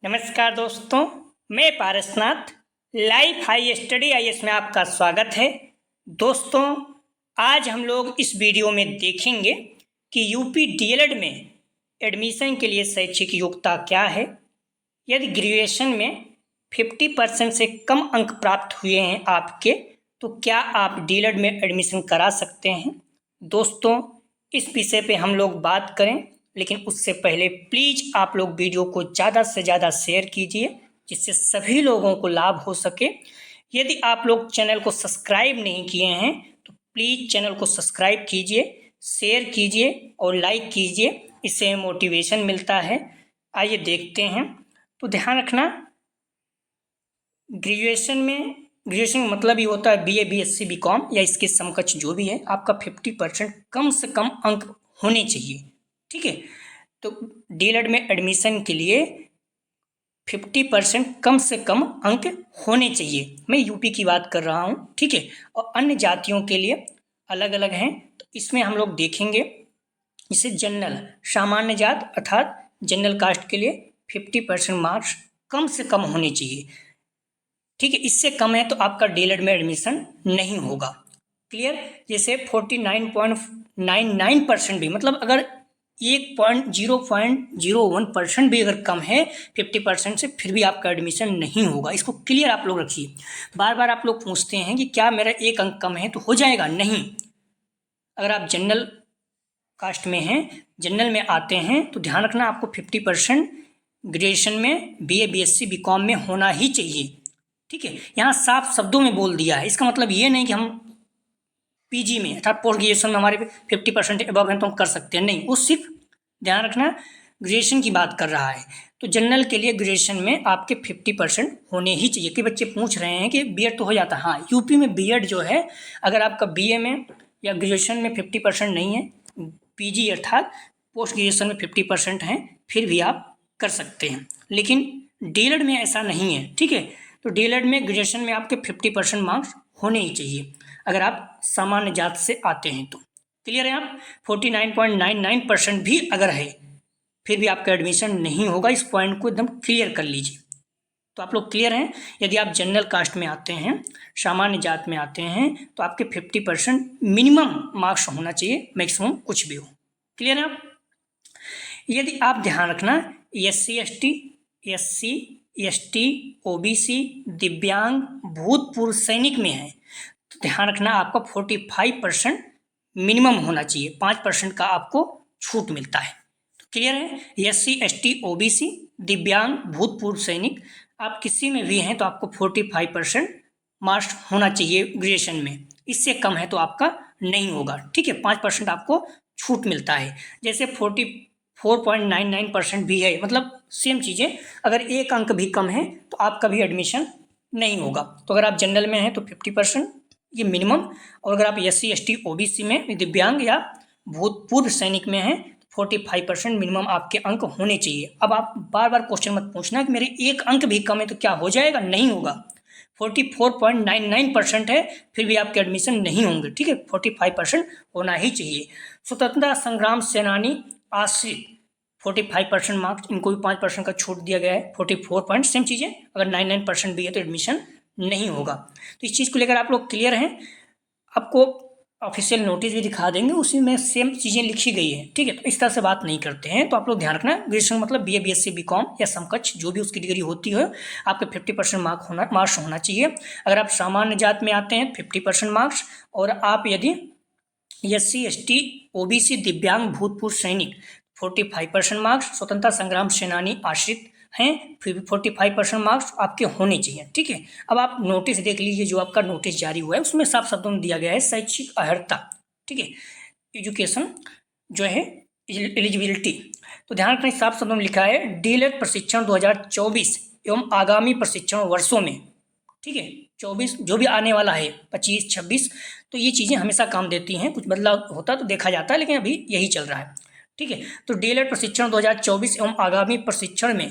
नमस्कार दोस्तों, मैं Parasnath life high study IAS में आपका स्वागत है। दोस्तों, आज हम लोग इस वीडियो में देखेंगे कि यूपी डीएलएड में एडमिशन के लिए शैक्षिक योग्यता क्या है। यदि ग्रेजुएशन में 50% से कम अंक प्राप्त हुए हैं आपके, तो क्या आप डीएलएड में एडमिशन करा सकते हैं। दोस्तों, इस विषय पे हम लोग बात करें, लेकिन उससे पहले प्लीज़ आप लोग वीडियो को ज़्यादा से ज़्यादा शेयर कीजिए, जिससे सभी लोगों को लाभ हो सके। यदि आप लोग चैनल को सब्सक्राइब नहीं किए हैं तो प्लीज़ चैनल को सब्सक्राइब कीजिए, शेयर कीजिए और लाइक कीजिए, इससे मोटिवेशन मिलता है। आइए देखते हैं। तो ध्यान रखना, ग्रेजुएशन मतलब ही होता है बीए, बीएससी, बीकॉम या इसके समकक्ष जो भी है, आपका 50% कम से कम अंक होने चाहिए। ठीक है, तो डीएलएड में एडमिशन के लिए 50% कम से कम अंक होने चाहिए। मैं यूपी की बात कर रहा हूँ, ठीक है, और अन्य जातियों के लिए अलग अलग हैं। तो इसमें हम लोग देखेंगे, इसे जनरल सामान्य जात अर्थात जनरल कास्ट के लिए 50% मार्क्स कम से कम होने चाहिए। ठीक है, इससे कम है तो आपका डीएलएड में एडमिशन नहीं होगा। क्लियर। जैसे 49.99% भी, मतलब अगर 0.01% भी अगर कम है 50% से, फिर भी आपका एडमिशन नहीं होगा। इसको क्लियर आप लोग रखिए। बार बार आप लोग पूछते हैं कि क्या मेरा एक अंक कम है तो हो जाएगा, नहीं। अगर आप जनरल कास्ट में हैं, जनरल में आते हैं, तो ध्यान रखना आपको 50% ग्रेजुएशन में बीए, बीएससी, बीकॉम में होना ही चाहिए। ठीक है, यहाँ साफ शब्दों में बोल दिया है। इसका मतलब ये नहीं कि हम पीजी में अर्थात पोस्ट ग्रेजुएशन में हमारे 50% अबव हैं तो हम कर सकते हैं, नहीं। वो सिर्फ ध्यान रखना ग्रेजुएशन की बात कर रहा है। तो जनरल के लिए ग्रेजुएशन में आपके 50% होने ही चाहिए। कई बच्चे पूछ रहे हैं कि बीएड तो हो जाता है। हाँ, यूपी में बीएड जो है, अगर आपका बीए में या ग्रेजुएशन में 50% नहीं है, पीजी अर्थात पोस्ट ग्रेजुएशन में 50% हैं, फिर भी आप कर सकते हैं। लेकिन डीएलएड में ऐसा नहीं है। ठीक है, तो डीएलएड में ग्रेजुएशन में आपके 50% मार्क्स होने ही चाहिए अगर आप सामान्य जात से आते हैं तो। क्लियर है। आप 49.99% भी अगर है, फिर भी आपका एडमिशन नहीं होगा। इस पॉइंट को एकदम क्लियर कर लीजिए। तो आप लोग क्लियर हैं। यदि आप जनरल कास्ट में आते हैं, सामान्य जात में आते हैं, तो आपके 50% मिनिमम मार्क्स होना चाहिए, मैक्सिमम कुछ भी हो। क्लियर है। आप यदि आप ध्यान रखना SC ST OBC दिव्यांग भूतपूर्व सैनिक में है, तो ध्यान रखना आपका 45% मिनिमम होना चाहिए। 5% का आपको छूट मिलता है। तो क्लियर है। SC ST OBC दिव्यांग भूतपूर्व सैनिक, आप किसी में भी हैं तो आपको 45% मार्क्स होना चाहिए ग्रेजुएशन में। इससे कम है तो आपका नहीं होगा। ठीक है, 5% आपको छूट मिलता है। जैसे 44.99% भी है, मतलब सेम चीज़ें। अगर एक अंक भी कम है तो आपका भी एडमिशन नहीं होगा। तो अगर आप जनरल में हैं तो 50% ये मिनिमम, और अगर आप SC ST OBC में दिव्यांग या भूतपूर्व सैनिक में हैं, 45% मिनिमम आपके अंक होने चाहिए। अब आप बार बार क्वेश्चन मत पूछना कि मेरे एक अंक भी कम है तो क्या हो जाएगा, नहीं होगा। 44.99% है, फिर भी आपके एडमिशन नहीं होंगे। ठीक है, 45% होना ही चाहिए। स्वतंत्रता संग्राम सेनानी आश्रित 45% मार्क्स, इनको भी 5% का छूट दिया गया है। 44 सेम चीज़ें, अगर 99% भी है तो एडमिशन नहीं होगा। तो इस चीज़ को लेकर आप लोग क्लियर हैं। आपको ऑफिशियल नोटिस भी दिखा देंगे, उसी में सेम चीज़ें लिखी गई है। ठीक है, तो इस तरह से बात नहीं करते हैं। तो आप लोग ध्यान रखना, ग्रेजुएशन मतलब बीए, बीएससी, बीकॉम या समकक्ष जो भी उसकी डिग्री होती है, आपके 50% मार्क्स होना चाहिए। अगर आप सामान्य जात में आते हैं 50% मार्क्स, और आप यदि SC ST OBC दिव्यांग भूतपूर्व सैनिक 45% मार्क्स, स्वतंत्रता संग्राम सेनानी आश्रित हैं, फिर भी 45% मार्क्स आपके होने चाहिए। ठीक है, अब आप नोटिस देख लीजिए, जो आपका नोटिस जारी हुआ है उसमें साफ शब्दों में दिया गया है शैक्षिक अर्हता। ठीक है, एजुकेशन जो है एलिजिबिलिटी। तो ध्यान रखना, साफ शब्दों में लिखा है डीएलएड प्रशिक्षण 2024 एवं आगामी प्रशिक्षण वर्षों में। ठीक है, 24 जो भी आने वाला है, 25, 26, तो ये चीज़ें हमेशा काम देती हैं। कुछ बदलाव होता तो देखा जाता है, लेकिन अभी यही चल रहा है। ठीक है, तो डीएलएड प्रशिक्षण 2024 एवं आगामी प्रशिक्षण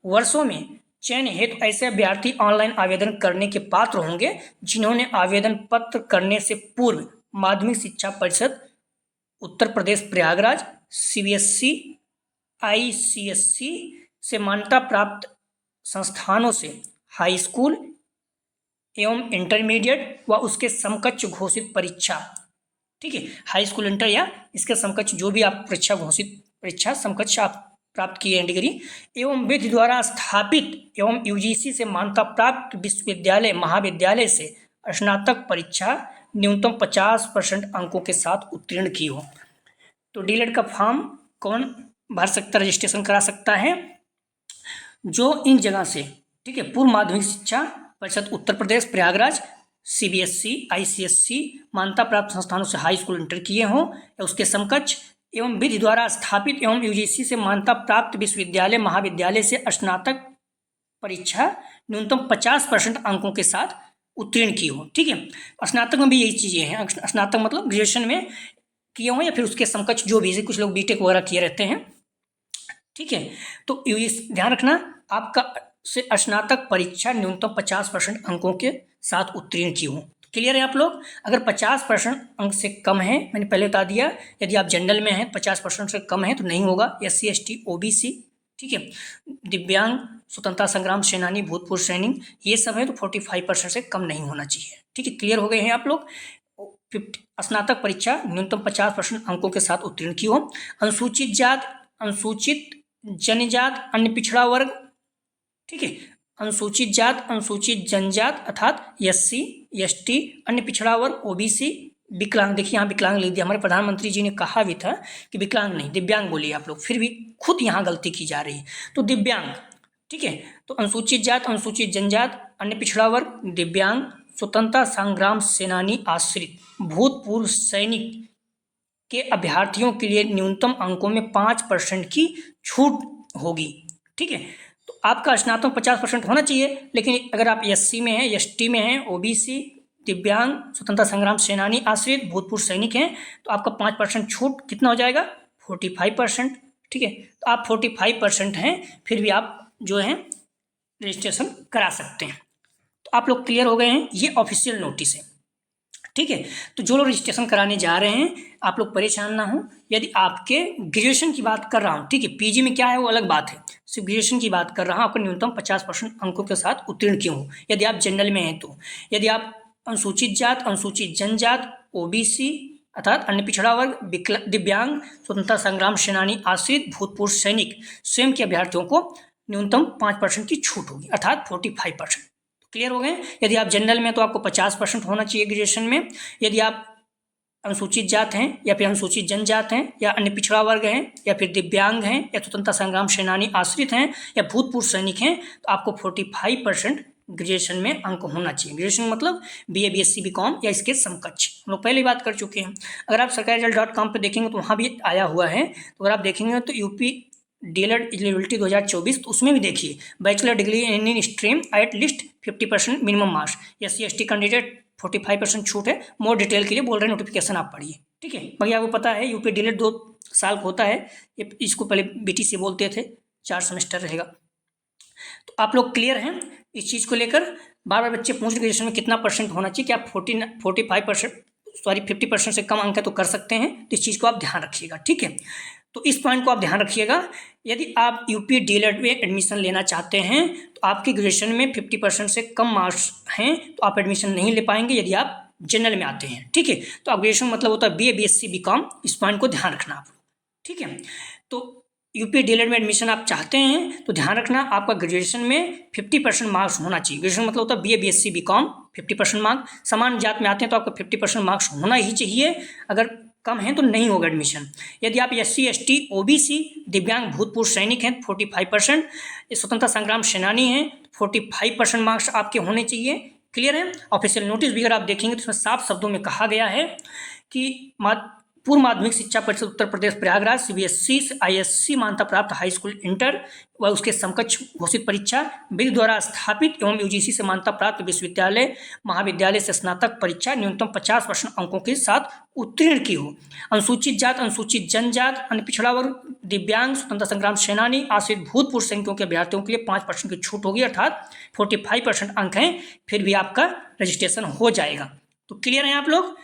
वर्षों में चयन हेतु ऐसे अभ्यर्थी ऑनलाइन आवेदन करने के पात्र होंगे जिन्होंने आवेदन पत्र करने से पूर्व माध्यमिक शिक्षा परिषद उत्तर प्रदेश प्रयागराज, CBSE, ICSE से मान्यता प्राप्त संस्थानों से हाई स्कूल एवं इंटरमीडिएट व उसके समकक्ष घोषित परीक्षा, ठीक है, हाई स्कूल इंटर या इसके समकक्ष जो भी आप परीक्षा घोषित परीक्षा समकक्ष आप प्राप्त किए हैं डिग्री, एवं विधि द्वारा स्थापित एवं यूजीसी से मान्यता प्राप्त विश्वविद्यालय महाविद्यालय से स्नातक परीक्षा न्यूनतम 50% अंकों के साथ उत्तीर्ण की हो। तो डीएलएड का फॉर्म कौन भर सकता, रजिस्ट्रेशन करा सकता है? जो इन जगह से, ठीक है, पूर्व माध्यमिक शिक्षा परिषद उत्तर प्रदेश प्रयागराज, सीबीएसई, आईसीएसई मान्यता प्राप्त संस्थानों से हाई स्कूल इंटर किए हों या उसके समकक्ष, एवं विधि द्वारा स्थापित एवं यूजीसी से मान्यता प्राप्त विश्वविद्यालय महाविद्यालय से स्नातक परीक्षा न्यूनतम 50% अंकों के साथ उत्तीर्ण की हो। ठीक है, स्नातक में भी यही चीज़ें हैं। स्नातक मतलब ग्रेजुएशन में किए हों या फिर उसके समकक्ष जो भी, कुछ लोग बीटेक वगैरह किए रहते हैं। ठीक है, तो ध्यान रखना आपका से स्नातक परीक्षा न्यूनतम 50% अंकों के साथ उत्तीर्ण की हो। क्लियर है आप लोग? अगर 50% अंक से कम है, मैंने पहले बता दिया, यदि आप जनरल में हैं 50% से कम है तो नहीं होगा। SC ST OBC, ठीक है, दिव्यांग, स्वतंत्रता संग्राम सेनानी, भूतपूर्व सैनिक, ये सब है तो 45% से कम नहीं होना चाहिए। ठीक है, क्लियर हो गए हैं आप लोग? स्नातक परीक्षा न्यूनतम 50% अंकों के साथ उत्तीर्ण की हो। अनुसूचित जात, अनुसूचित जनजात, अन्य पिछड़ा वर्ग, ठीक है, अनुसूचित जात, अनुसूचित जनजात अर्थात SC ST, अन्य पिछड़ा वर्ग OBC, विकलांग, देखिए यहाँ विकलांग लिख दिया। हमारे प्रधानमंत्री जी ने कहा भी था कि विकलांग नहीं दिव्यांग बोलिए आप लोग, फिर भी खुद यहाँ गलती की जा रही है, तो दिव्यांग। ठीक है, तो अनुसूचित जात, अनुसूचित जनजात, अन्य पिछड़ा वर्ग, दिव्यांग, स्वतंत्रता संग्राम सेनानी आश्रित, भूतपूर्व सैनिक के अभ्यर्थियों के लिए न्यूनतम अंकों में 5% की छूट होगी। ठीक है, तो आपका स्नातक 50% होना चाहिए, लेकिन अगर आप SC में हैं, ST में हैं, OBC, दिव्यांग, स्वतंत्रता संग्राम सेनानी आश्रित, भूतपूर्व सैनिक हैं, तो आपका 5% छूट कितना हो जाएगा? 45%। ठीक है, तो आप 45% हैं, फिर भी आप जो हैं रजिस्ट्रेशन करा सकते हैं। तो आप लोग क्लियर हो गए हैं? ये ऑफिशियल नोटिस है। ठीक है, तो जो लोग रजिस्ट्रेशन कराने जा रहे हैं आप लोग परेशान ना हो। यदि आपके ग्रेजुएशन की बात कर रहा हूँ, ठीक है, PG में क्या है वो अलग बात है, सिर्फ ग्रेजुएशन की बात कर रहा हूँ, आपको न्यूनतम 50% अंकों के साथ उत्तीर्ण क्यों हो। यदि आप जनरल में हैं तो, यदि आप अनुसूचित जात, अनुसूचित जनजात, OBC अर्थात अन्य पिछड़ा वर्ग, दिव्यांग, स्वतंत्रता संग्राम सेनानी आश्रित, भूतपूर्व सैनिक स्वयं के अभ्यर्थियों को न्यूनतम 5% की छूट होगी अर्थात 45%। क्लियर हो गए? यदि आप जनरल में तो आपको 50% होना चाहिए ग्रेजुएशन में। यदि आप अनुसूचित जात हैं या फिर अनुसूचित जनजात हैं या अन्य पिछड़ा वर्ग हैं या फिर दिव्यांग हैं या स्वतंत्रता संग्राम सेनानी आश्रित हैं या भूतपूर्व सैनिक हैं तो आपको 45% ग्रेजुएशन में अंक होना चाहिए। ग्रेजुएशन मतलब BA BSc BCom या इसके समकक्ष, हम लोग पहले बात कर चुके हैं। अगर आप सरकारी.com पर देखेंगे तो वहाँ भी आया हुआ है, तो अगर आप देखेंगे तो UP DLED एलिजिबिलिटी 2024, तो उसमें भी देखिए bachelor degree in stream at least 50% minimum marks, SC ST candidate 45% छूट है। मोर डिटेल के लिए बोल रहे हैं, नोटिफिकेशन आप पढ़िए। ठीक है, बाकी आपको पता है UP DLED 2 साल का होता है, इसको पहले BTC बोलते थे, 4 सेमेस्टर रहेगा। तो आप लोग क्लियर हैं इस चीज़ को लेकर? बार बार बच्चे पूछ ग्रेजुएशन में कितना परसेंट होना चाहिए, क्या आप 50% से कम अंक है तो कर सकते हैं, तो इस चीज़ को आप ध्यान रखिएगा। ठीक है, तो इस पॉइंट को आप ध्यान रखिएगा। यदि आप UP DLED में एडमिशन लेना चाहते हैं तो आपके ग्रेजुएशन में 50% से कम मार्क्स हैं तो आप एडमिशन नहीं ले पाएंगे यदि आप जनरल में आते हैं। ठीक है, तो आप ग्रेजुएशन मतलब होता है BA BSc BCom, इस पॉइंट को ध्यान रखना आप। ठीक है, तो UP DLED में एडमिशन आप चाहते हैं तो ध्यान रखना आपका ग्रेजुएशन में 50% मार्क्स होना चाहिए। ग्रेजुएशन मतलब होता है BA BSc BCom 50% मार्क्स। समान जात में आते हैं तो आपका 50% मार्क्स होना ही चाहिए, अगर कम है तो नहीं होगा एडमिशन। यदि आप SC ST OBC दिव्यांग भूतपूर्व सैनिक हैं 45%, स्वतंत्रता संग्राम सेनानी हैं 45% मार्क्स आपके होने चाहिए। क्लियर है? ऑफिशियल नोटिस भी अगर आप देखेंगे तो इसमें साफ शब्दों में कहा गया है कि पूर्व माध्यमिक शिक्षा परिषद उत्तर प्रदेश प्रयागराज CBSE ISC मान्यता प्राप्त हाई स्कूल इंटर व उसके समकक्ष घोषित परीक्षा विधि द्वारा स्थापित एवं UGC से मान्यता प्राप्त विश्वविद्यालय महाविद्यालय से स्नातक परीक्षा न्यूनतम 50% अंकों के साथ उत्तीर्ण की हो। अनुसूचित जात, अनुसूचित जनजात, अन्य पिछड़ा वर्ग, दिव्यांग, स्वतंत्रता संग्राम सेनानी आश्रित भूतपूर्व सैनिकों के अभ्यर्थियों के लिए 5% की छूट होगी अर्थात 45% अंक हैं, फिर भी आपका रजिस्ट्रेशन हो जाएगा। तो क्लियर है आप लोग?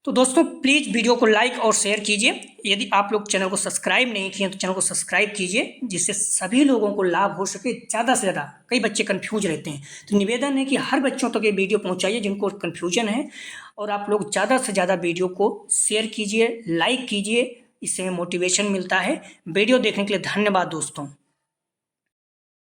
तो दोस्तों प्लीज़ वीडियो को लाइक और शेयर कीजिए। यदि आप लोग चैनल को सब्सक्राइब नहीं किए तो चैनल को सब्सक्राइब कीजिए, जिससे सभी लोगों को लाभ हो सके ज़्यादा से ज़्यादा। कई बच्चे कन्फ्यूज रहते हैं, तो निवेदन है कि हर बच्चों तक ये वीडियो पहुंचाइए जिनको कन्फ्यूजन है, और आप लोग ज़्यादा से ज़्यादा वीडियो को शेयर कीजिए, लाइक कीजिए, इससे हमें मोटिवेशन मिलता है। वीडियो देखने के लिए धन्यवाद दोस्तों।